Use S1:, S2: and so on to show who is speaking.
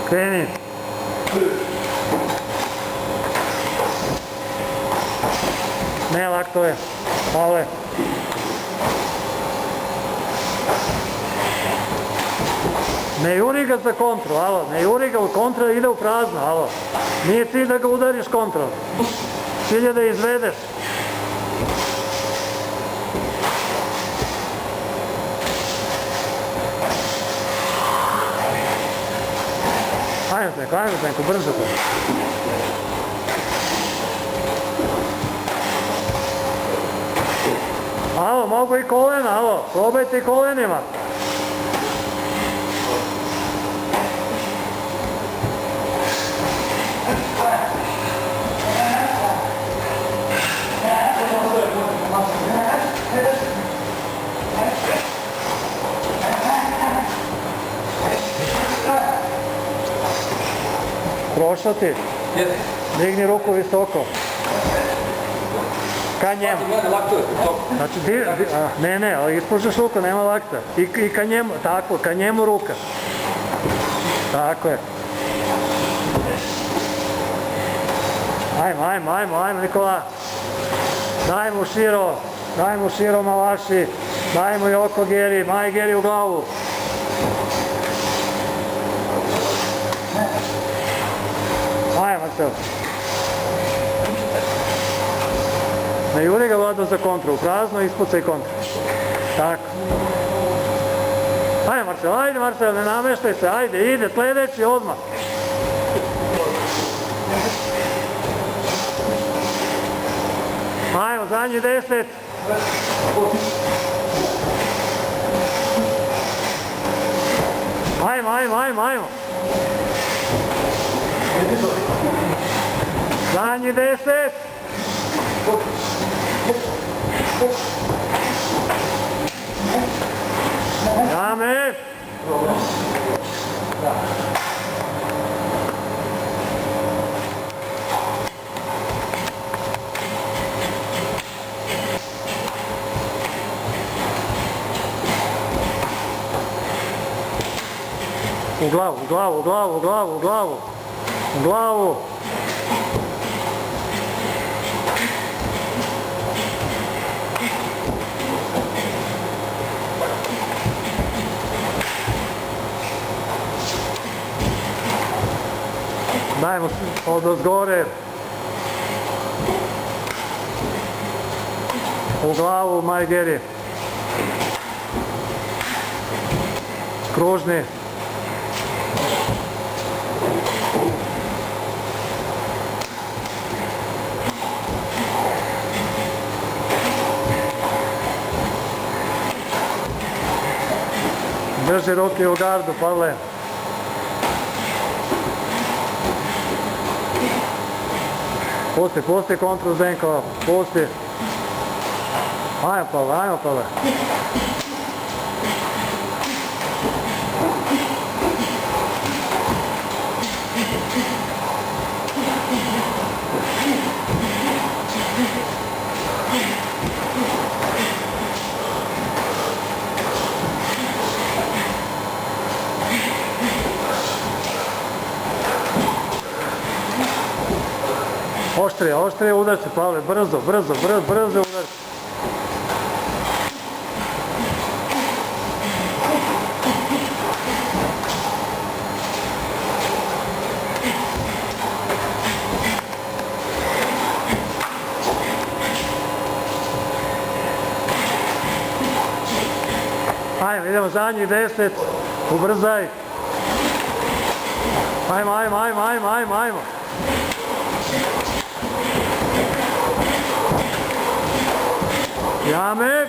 S1: Kreni. Ne, laktove. Pavle. Ne juri ga za kontru, alo. Ne juri ga u kontra, ide u prazno, alo. Nije cilj da ga udariš kontrol. Cilj je da izvedeš. Ajmo tenko, brzo to. Alo, mogu i kolena, alo. Probajte i kolenima. Prošao ti? Digni ruku visoko. Ka njemu. Znači, ne, ali ispružiš ruku, nema lakta. I ka njemu, tako, ka njemu ruka. Tako je. Ajmo, Nikola. Daj mu širo Malaši. Daj mu i oko Geri, maj Geri u glavu. Ajmo, Marcel. Ne juri ga Vlado za kontru, u prazno ispucaj kontru. Tako. Ajde Marcel, ne nameštaj se, ajde, ide, sledeći odmah. Ajmo, zadnji 10. Ajmo. Zadnji 10. Jame. U glavu. Dajmo od gore. U glavu Majgeri. Kružni. Drži ruke u gardu, Pavle. Pusti kontru Zdenko, pusti. Ajmo Pavle. Oštrije udarci, Pavle, brzo udarci. Ajmo, idemo zadnjih 10, ubrzaj. Ajmo. Jame.